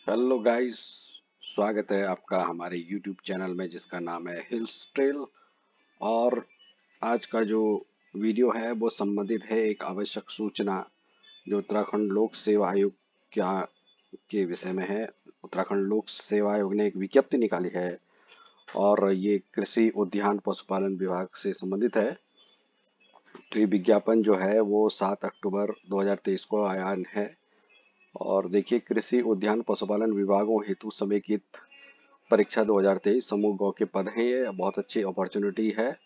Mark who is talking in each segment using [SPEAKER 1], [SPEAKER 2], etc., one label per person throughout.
[SPEAKER 1] Hello guys, स्वागत है आपका हमारे यूट्यूब चैनल में जिसका नाम है हिल्स ट्रेल। और आज का जो वीडियो है वो संबंधित है एक आवश्यक सूचना जो उत्तराखंड लोक सेवा आयोग क्या के विषय में है। उत्तराखंड लोक सेवा आयोग ने एक विज्ञप्ति निकाली है और ये कृषि उद्यान पशुपालन विभाग से संबंधित है। तो ये विज्ञापन जो है वो 7 अक्टूबर 2023 को आया है। और देखिए, कृषि उद्यान पशुपालन विभागों हेतु समेकित परीक्षा 2023 समूह गौ के पद हैं। ये बहुत अच्छी अपॉर्चुनिटी है।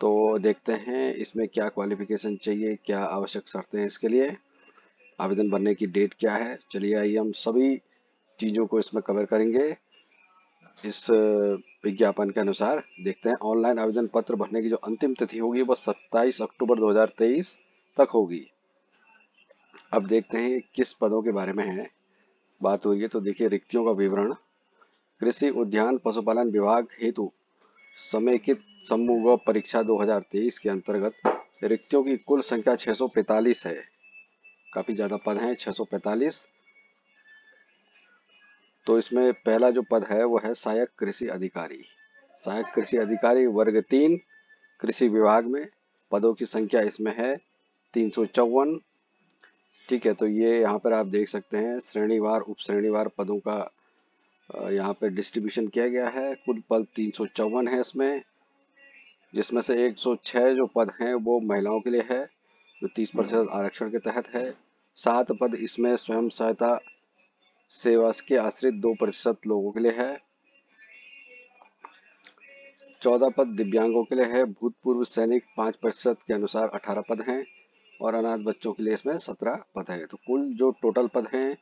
[SPEAKER 1] तो देखते हैं इसमें क्या क्वालिफिकेशन चाहिए, क्या आवश्यक शर्तें हैं इसके लिए, आवेदन भरने की डेट क्या है। चलिए आइए हम सभी चीज़ों को इसमें कवर करेंगे। इस विज्ञापन के अनुसार देखते हैं, ऑनलाइन आवेदन पत्र भरने की जो अंतिम तिथि होगी वह 27 अक्टूबर 2023 तक होगी। अब देखते हैं किस पदों के बारे में है बात हो रही है। तो देखिए, रिक्तियों का विवरण। कृषि उद्यान पशुपालन विभाग हेतु समेकित समूह ग परीक्षा 2023 के अंतर्गत रिक्तियों की कुल संख्या 645 है। काफी ज्यादा पद हैं, 645। तो इसमें पहला जो पद है वो है सहायक कृषि अधिकारी। सहायक कृषि अधिकारी वर्ग 3 कृषि विभाग में। पदों की संख्या इसमें है 354। ठीक है, तो ये यहाँ पर आप देख सकते हैं श्रेणीवार उप श्रेणीवार पदों का यहाँ पे डिस्ट्रीब्यूशन किया गया है। कुल पद 354 है इसमें, जिसमें से 106 जो पद हैं वो महिलाओं के लिए है जो 30% आरक्षण के तहत है। 7 पद इसमें स्वयं सहायता सेवा के आश्रित 2% लोगों के लिए है। 14 पद दिव्यांगों के लिए है। भूतपूर्व सैनिक 5% के अनुसार 18 पद हैं और अनाथ बच्चों के लिए इसमें 17 पद हैं। तो कुल जो टोटल पद हैं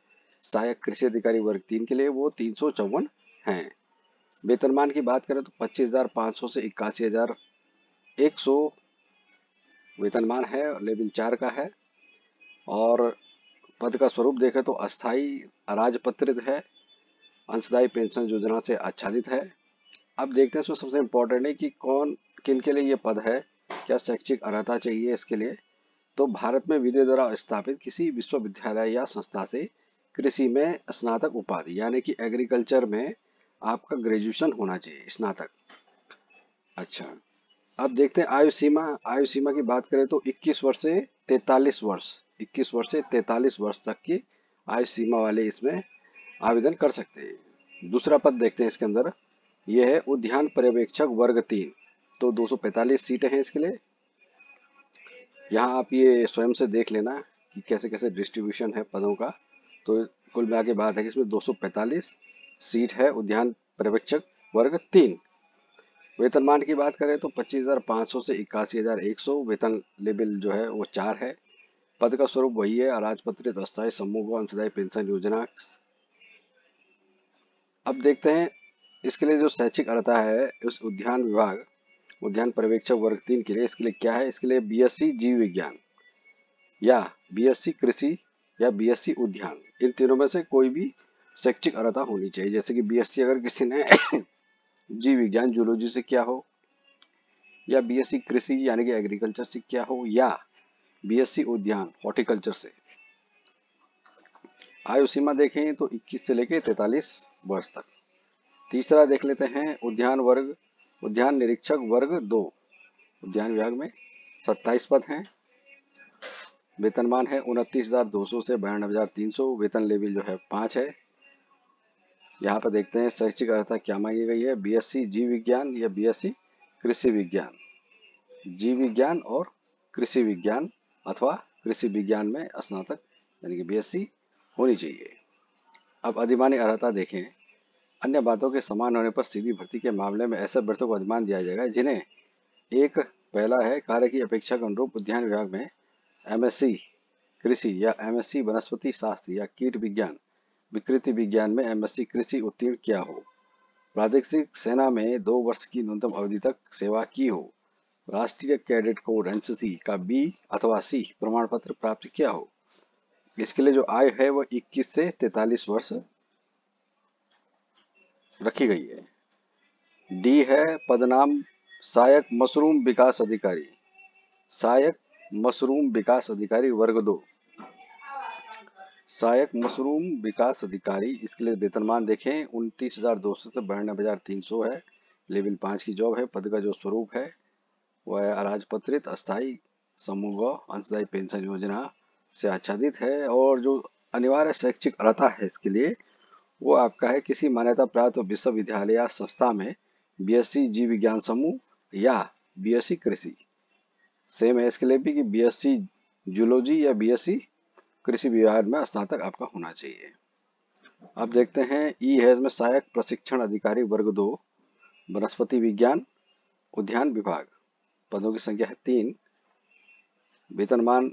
[SPEAKER 1] सहायक कृषि अधिकारी वर्ग 3 के लिए वो 354 हैं। वेतनमान की बात करें तो 25,500 से 81,100 वेतनमान है। लेवल 4 का है। और पद का स्वरूप देखें तो अस्थाई अराजपत्रित है, अंशदायी पेंशन योजना से आच्छादित है। अब देखते हैं इसमें सबसे इम्पोर्टेंट है कि कौन किन के लिए ये पद है, क्या शैक्षिक अर्हता चाहिए इसके लिए। तो भारत में विधि द्वारा स्थापित किसी विश्वविद्यालय या संस्था से कृषि में स्नातक उपाधि यानी कि एग्रीकल्चर में आपका ग्रेजुएशन होना चाहिए, स्नातक। अच्छा, अब देखते हैं आयु सीमा। आयु सीमा की बात करें तो 21 वर्ष से 43 वर्ष, 21 वर्ष से 43 वर्ष तक की आयु सीमा वाले इसमें आवेदन कर सकते हैं। दूसरा पद देखते हैं इसके अंदर, यह है उद्यान पर्यवेक्षक वर्ग 3। तो 245 सीटें हैं इसके लिए। यहाँ आप ये स्वयं से देख लेना कि कैसे कैसे डिस्ट्रीब्यूशन है पदों का। तो कुल मिला के बात है कि इसमें 245 सीट है उद्यान पर्यवेक्षक वर्ग 3। वेतनमान की बात करें तो 25,500 से 81,100 वेतन लेवल जो है वो 4 है। पद का स्वरूप वही है, अराजपत्रित अस्थायी समूह अंशदायी पेंशन योजना। अब देखते हैं इसके लिए जो शैक्षिक अर्हता है उस उद्यान विभाग उद्यान पर्यवेक्षक वर्ग 3 के लिए, इसके लिए क्या है। इसके लिए बीएससी जीव विज्ञान या बीएससी कृषि या बीएससी उद्यान, इन तीनों में से कोई भी शैक्षिक अर्हता होनी चाहिए। जैसे कि बीएससी अगर किसी ने जीव विज्ञान जूलॉजी से किया हो, या बीएससी कृषि यानी कि एग्रीकल्चर से किया हो, या बीएससी उद्यान हॉर्टिकल्चर से। आयु सीमा देखें तो 21 से लेकर 43 वर्ष तक। तीसरा देख लेते हैं उद्यान निरीक्षक वर्ग 2। उद्यान विभाग में 27 पद हैं। वेतनमान है 29,200 से 92,300। वेतन लेवल जो है 5 है। यहाँ पर देखते हैं शैक्षिक अर्हता क्या मांगी गई है। बीएससी जीव विज्ञान या बीएससी कृषि विज्ञान, जीव विज्ञान और कृषि विज्ञान अथवा कृषि विज्ञान में स्नातक यानी कि बीएससी होनी चाहिए। अब अधिमानी अर्हता देखें। अन्य बातों के समान होने पर सीधी भर्ती के मामले में ऐसे अभ्यर्थियों को अधिमान दिया जाएगा जिन्हें एक पहला है कार्य की अपेक्षा के अनुरूप उद्यान विभाग में एमएससी कृषि या एमएससी वनस्पति शास्त्र या कीट विज्ञान विकृति विज्ञान में एमएससी कृषि उत्तीर्ण किया हो। प्रादेशिक सेना में 2 वर्ष की न्यूनतम अवधि तक सेवा की हो। राष्ट्रीय कैडेट कोर एनसीसी का बी अथवा सी प्रमाण पत्र प्राप्त किया हो। इसके लिए जो आयु है वह 21 से 43 वर्ष रखी गई है। डी है पदनाम सहायक मशरूम विकास अधिकारी। सहायक मशरूम विकास अधिकारी वर्ग 2। सहायक मशरूम विकास अधिकारी, इसके लिए वेतनमान देखें 29,200 से 92,300 है। लेवल 5 की जॉब है। पद का जो स्वरूप है वह है अराजपत्रित अस्थायी समूह अंशदायी पेंशन योजना से आच्छादित है। और जो अनिवार्य शैक्षिक अर्हता है इसके लिए वो आपका है किसी मान्यता प्राप्त विश्वविद्यालय या संस्था में बीएससी जीव विज्ञान समूह या बीएससी कृषि। सेम है इसके लिए भी कि बीएससी जूलॉजी या बीएससी कृषि विभाग में स्नातक आपका होना चाहिए। अब देखते हैं ई है इसमें सहायक प्रशिक्षण अधिकारी वर्ग 2 वनस्पति विज्ञान उद्यान विभाग। पदों की संख्या है 3। वेतनमान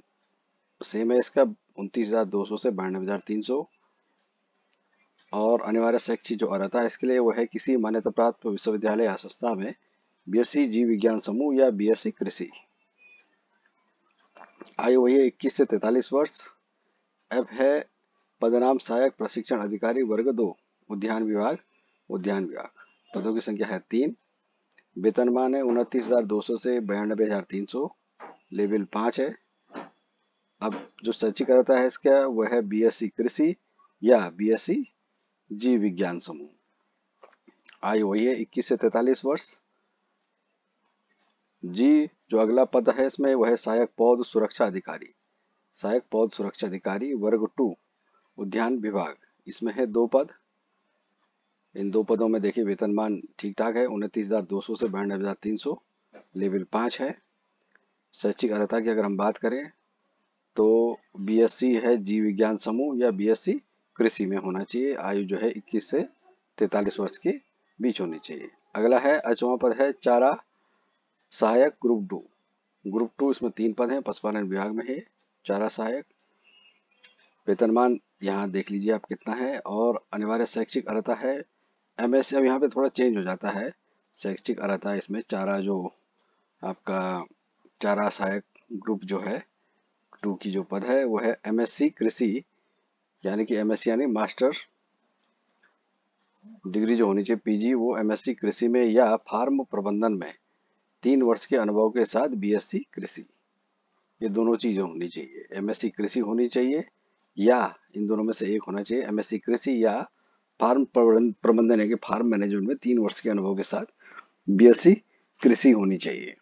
[SPEAKER 1] सेम है इसका 29,200 से 92,300। और अनिवार्य शैक्षिक जो अर्हता है इसके लिए वो है किसी मान्यता प्राप्त विश्वविद्यालय या संस्था में बीएससी जीव विज्ञान समूह या बीएससी कृषि। आयु वही है 21 से 43 वर्ष। अब है पदनाम सहायक प्रशिक्षण अधिकारी वर्ग 2 उद्यान विभाग उद्यान विभाग। पदों की संख्या है 3। वेतनमान है 29,200 से 92,300। लेवल 5 है। अब जो शैक्षिक अर्हता है इसका वह है बीएससी कृषि या बीएससी जीव विज्ञान समूह। आयु वही है 21 से 43 वर्ष। जी जो अगला पद है इसमें वह है सहायक पौध सुरक्षा अधिकारी। सहायक पौध सुरक्षा अधिकारी वर्ग 2 उद्यान विभाग। इसमें है 2 पद। इन 2 पदों में देखिए वेतनमान ठीक ठाक है 29,200 से 92,300। लेवल 5 है। शैक्षिक अर्हता की अगर हम बात करें तो बीएससी है जीव विज्ञान समूह या बीएससी कृषि में होना चाहिए। आयु जो है 21 से 43 वर्ष के बीच होनी चाहिए। अगला है 8वां पद है चारा सहायक ग्रुप 2। ग्रुप 2 इसमें 3 पद हैं। पशुपालन विभाग में है चारा सहायक। वेतनमान यहाँ देख लीजिए आप कितना है। और अनिवार्य शैक्षिक अर्हता है एमएससी। अब यहाँ पे थोड़ा चेंज हो जाता है शैक्षिक अर्हता इसमें। चारा जो आपका चारा सहायक ग्रुप जो है 2 की जो पद है वो है एमएससी कृषि, यानी कि एमएससी यानी मास्टर डिग्री जो होनी चाहिए पीजी वो एमएससी कृषि में या फार्म प्रबंधन में 3 वर्ष के अनुभव के साथ बीएससी कृषि। ये दोनों चीजें होनी चाहिए। एमएससी कृषि होनी चाहिए या इन दोनों में से एक होना चाहिए। एमएससी कृषि या फार्म प्रबंधन है कि फार्म मैनेजमेंट में 3 वर्ष के अनुभव के साथ बीएससी कृषि होनी चाहिए।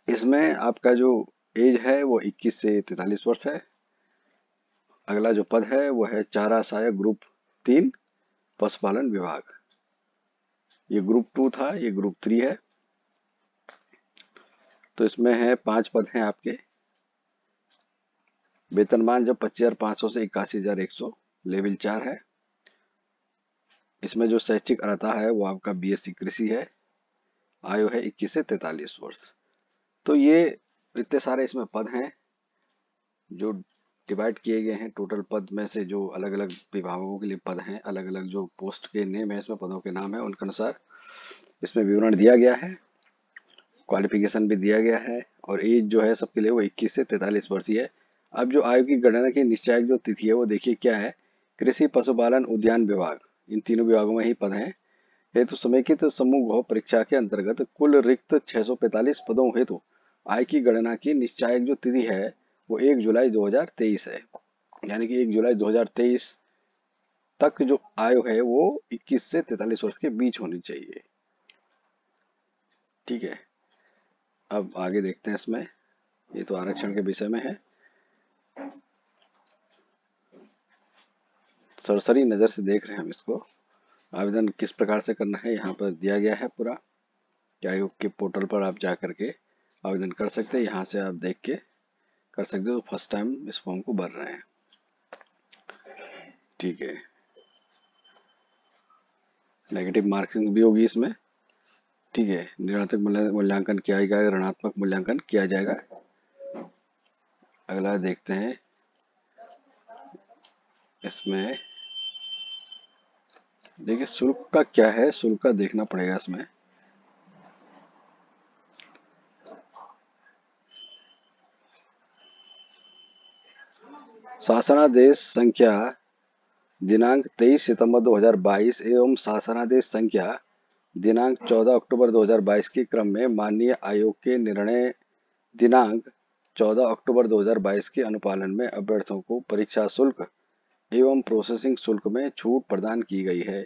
[SPEAKER 1] इसमें आपका जो एज है वो 21 से 43 वर्ष है। अगला जो पद है वो है चारा सहायक ग्रुप 3 पशुपालन विभाग। ये ग्रुप 2 था, ये ग्रुप 3 है। तो इसमें है 5 पद हैं आपके। वेतनमान जो 25,500 से 81,100। लेवल 4 है। इसमें जो शैक्षिक अर्हता है वो आपका बीएससी कृषि है। आयु है 21 से 43 वर्ष। तो ये इतने सारे इसमें पद हैं जो डिवाइड किए गए हैं। टोटल पद में से जो अलग अलग विभागों के लिए पद हैं, अलग अलग जो पोस्ट के नेम है इसमें पदों के नाम है उनके अनुसार इसमें विवरण दिया गया है। क्वालिफिकेशन भी दिया गया है। और एज जो है सबके लिए वो 21 से 43 वर्ष ही है। अब जो आयु की गणना की निश्चायक जो तिथि है वो देखिए क्या है। कृषि पशुपालन उद्यान विभाग इन तीनों विभागों में ही पद हैं। हेतु समेकित समूह परीक्षा के अंतर्गत कुल रिक्त 645 पदों हेतु आय की गणना की निश्चायक जो तिथि है वो 1 जुलाई 2023 है। यानी कि 1 जुलाई 2023 तक जो आयु है वो 21 से 43 वर्ष के बीच होनी चाहिए। ठीक है, अब आगे देखते हैं इसमें। ये तो आरक्षण के विषय में है। सरसरी नज़र से देख रहे हैं हम इसको। आवेदन किस प्रकार से करना है यहाँ पर दिया गया है पूरा। आयोग के पोर्टल पर आप जा करके आवेदन कर सकते हैं। यहाँ से आप देख के कर सकते हो। फर्स्ट टाइम इस फॉर्म को भर रहे हैं। ठीक है, नेगेटिव मार्किंग भी होगी इसमें। ठीक है, ऋणात्मक मूल्यांकन किया जाएगा, ऋणात्मक मूल्यांकन किया जाएगा। अगला देखते हैं इसमें। देखिए शुल्क का क्या है, शुल्क का देखना पड़ेगा इसमें। शासनादेश संख्या दिनांक 23 सितंबर 2022 एवं शासनादेश संख्या दिनांक 14 अक्टूबर 2022 के क्रम में माननीय आयोग के निर्णय दिनांक 14 अक्टूबर 2022 के अनुपालन में अभ्यर्थियों को परीक्षा शुल्क एवं प्रोसेसिंग शुल्क में छूट प्रदान की गई है।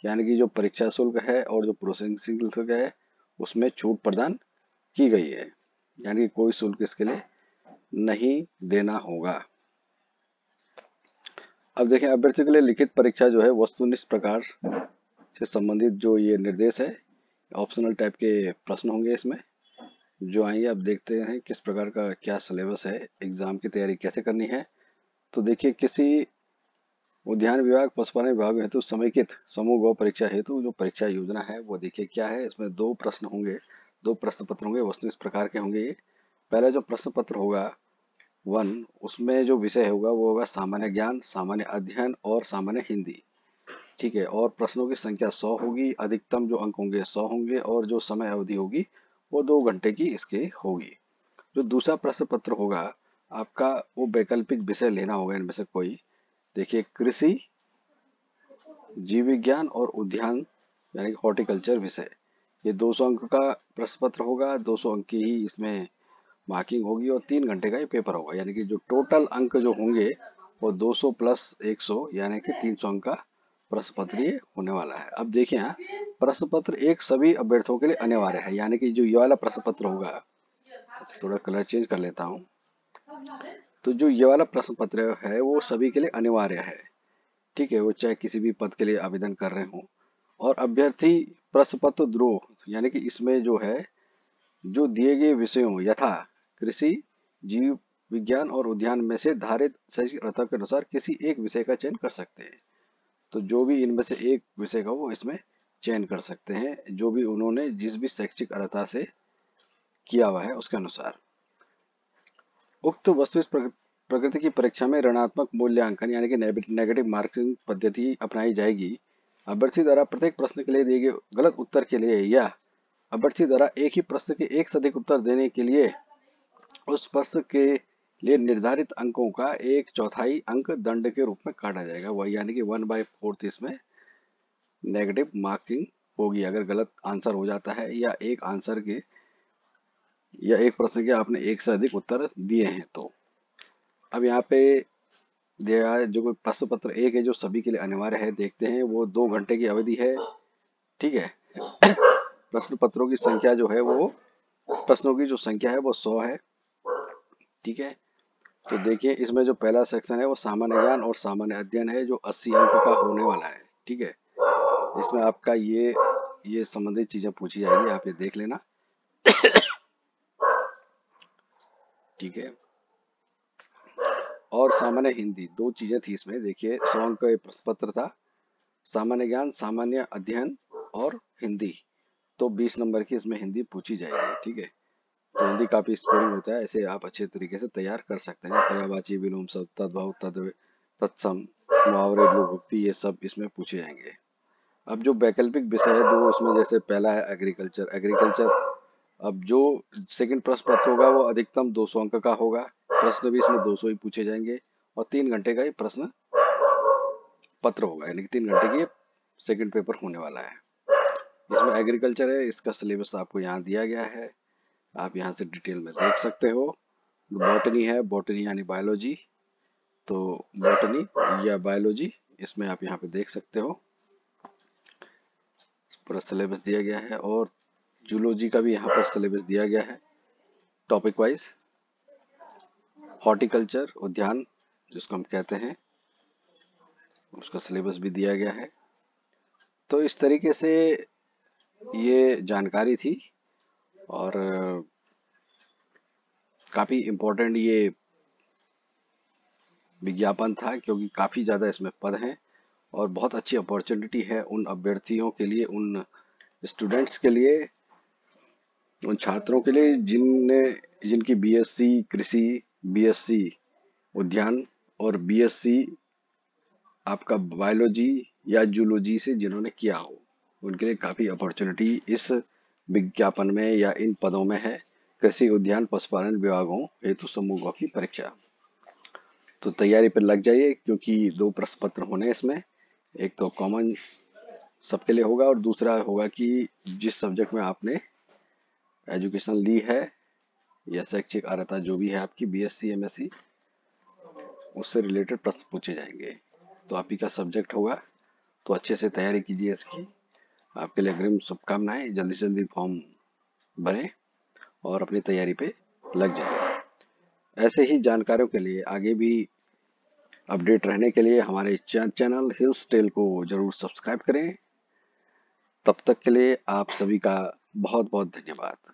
[SPEAKER 1] यानी कि जो परीक्षा शुल्क है और जो प्रोसेसिंग शुल्क है उसमें छूट प्रदान की गई है, यानी कि कोई शुल्क इसके लिए नहीं देना होगा। अब देखें, अभ्यर्थियों के लिए लिखित परीक्षा जो है वस्तुनिष्ठ प्रकार से संबंधित जो ये निर्देश है, ऑप्शनल टाइप के प्रश्न होंगे इसमें जो आएंगे। अब देखते हैं किस प्रकार का क्या सिलेबस है, एग्जाम की तैयारी कैसे करनी है। तो देखिए, किसी उद्यान विभाग पशुपालन विभाग हेतु समेकित समूह गौ परीक्षा हेतु जो परीक्षा योजना है वो देखिए क्या है। इसमें दो प्रश्न होंगे, दो प्रश्न पत्र होंगे, वस्तु इस प्रकार के होंगे ये। पहला जो प्रश्न पत्र होगा 1, उसमें जो विषय होगा वो होगा सामान्य ज्ञान, सामान्य अध्ययन और सामान्य हिंदी। ठीक है, और प्रश्नों की संख्या 100 होगी, अधिकतम जो अंक होंगे 100 होंगे और जो समय अवधि होगी वो 2 घंटे की इसके होगी। जो दूसरा प्रश्न पत्र होगा आपका, वो वैकल्पिक विषय लेना होगा इनमें से कोई। देखिए, कृषि, जीव विज्ञान और उद्यान यानी कि हॉर्टिकल्चर विषय, ये 200 अंक का प्रश्न पत्र होगा। 200 अंक की ही इसमें मार्किंग होगी और 3 घंटे का ये पेपर होगा। यानी कि जो टोटल अंक जो होंगे वो 200 प्लस 100 यानी कि 300 अंक का प्रश्न पत्र ये होने वाला है। अब देखिए, यहाँ प्रश्न पत्र एक सभी अभ्यर्थियों के लिए अनिवार्य है। यानी कि जो ये वाला प्रश्न पत्र होगा, थोड़ा कलर चेंज कर लेता हूँ, तो जो ये वाला प्रश्न पत्र है वो सभी के लिए अनिवार्य है। ठीक है, वो चाहे किसी भी पद के लिए आवेदन कर रहे हो। और अभ्यर्थी प्रश्न पत्र द्रोह, यानी कि इसमें जो है जो दिए गए विषयों यथा कृषि, जीव विज्ञान और उद्यान में से धारित शैक्षिक अर्हता के अनुसार किसी एक विषय का चयन कर सकते हैं। तो जो भी इनमें से एक विषय का वो इसमें चयन कर सकते हैं, जो भी उन्होंने जिस भी शैक्षिक अर्हता से किया हुआ है उसके अनुसार। उक्त वस्तु प्रकृति की परीक्षा में ऋणात्मक मूल्यांकन यानी कि नेगेटिव मार्किंग पद्धति अपनाई जाएगी। अभ्यर्थी द्वारा प्रत्येक प्रश्न के लिए दिए गए गलत उत्तर के लिए या अभ्यर्थी द्वारा एक ही प्रश्न के एक से अधिक उत्तर देने के लिए उस प्रश्न के लिए निर्धारित अंकों का 1/4 अंक दंड के रूप में काटा जाएगा। वह यानी कि 1/4 इसमें नेगेटिव मार्किंग होगी अगर गलत आंसर हो जाता है या एक आंसर के या एक प्रश्न के आपने एक से अधिक उत्तर दिए हैं तो। अब यहाँ पे दिया है जो प्रश्न पत्र एक है जो सभी के लिए अनिवार्य है, देखते हैं। वो 2 घंटे की अवधि है। ठीक है, प्रश्न पत्रों की संख्या जो है वो, प्रश्नों की जो संख्या है वो 100 है। ठीक है, तो देखिए इसमें जो पहला सेक्शन है वो सामान्य ज्ञान और सामान्य अध्ययन है जो 80 अंक का होने वाला है। ठीक है, इसमें आपका ये संबंधित चीजें पूछी जाएगी, आप ये देख लेना। ठीक है, और सामान्य हिंदी, दो चीजें थी इसमें। देखिए 100 अंक का प्रश्न पत्र था, सामान्य ज्ञान, सामान्य अध्ययन और हिंदी, तो 20 नंबर की इसमें हिंदी पूछी जाएगी। ठीक है, तो हिंदी काफी स्कोरिंग होता है, ऐसे आप अच्छे तरीके से तैयार कर सकते हैं। पर्यायवाची, विलोम शब्द, तद्भव, तत्सम, मुहावरे, लोकोक्ति, ये सब इसमें पूछे जाएंगे। अब जो वैकल्पिक विषय है दो, उसमें जैसे पहला है एग्रीकल्चर। अब जो सेकंड प्रश्न पत्र होगा वो अधिकतम 200 अंक का होगा। प्रश्न भी इसमें 200 ही पूछे जाएंगे और 3 घंटे का ही प्रश्न पत्र होगा, यानी कि 3 घंटे की सेकंड पेपर होने वाला है। इसमें एग्रीकल्चर है, इसका सिलेबस आपको यहाँ दिया गया है, आप यहाँ से डिटेल में देख सकते हो। बॉटनी है, बॉटनी यानी बायोलॉजी, तो बॉटनी या बायोलॉजी इसमें आप यहाँ पे देख सकते हो, पूरा सिलेबस दिया गया है। और जूलॉजी का भी यहाँ पर सिलेबस दिया गया है टॉपिक वाइज। हॉर्टिकल्चर, उद्यान जिसको हम कहते हैं, उसका सिलेबस भी दिया गया है। तो इस तरीके से ये जानकारी थी और काफ़ी इम्पोर्टेंट ये विज्ञापन था, क्योंकि काफ़ी ज़्यादा इसमें पद हैं और बहुत अच्छी अपॉर्चुनिटी है उन अभ्यर्थियों के लिए, उन स्टूडेंट्स के लिए, उन छात्रों के लिए जिनकी बीएससी कृषि, बीएससी उद्यान और बीएससी आपका बायोलॉजी या जूलॉजी से जिन्होंने किया हो, उनके लिए काफ़ी अपॉर्चुनिटी इस विज्ञापन में या इन पदों में है। कृषि, उद्यान, पशुपालन विभागों हेतु समूह की परीक्षा। तो तैयारी पर लग जाइए, क्योंकि 2 प्रश्न पत्र होने इसमें, एक तो कॉमन सबके लिए होगा और दूसरा होगा कि जिस सब्जेक्ट में आपने एजुकेशन ली है या शैक्षिक अर्हता जो भी है आपकी बीएससी एमएससी, उससे रिलेटेड प्रश्न पूछे जाएंगे। तो आप ही का सब्जेक्ट होगा, तो अच्छे से तैयारी कीजिए इसकी। आपके लिए अग्रिम शुभकामनाएं। जल्दी से जल्दी फॉर्म भरें और अपनी तैयारी पे लग जाएं। ऐसे ही जानकारियों के लिए आगे भी अपडेट रहने के लिए हमारे चैनल हिल्स टेल को जरूर सब्सक्राइब करें। तब तक के लिए आप सभी का बहुत बहुत धन्यवाद।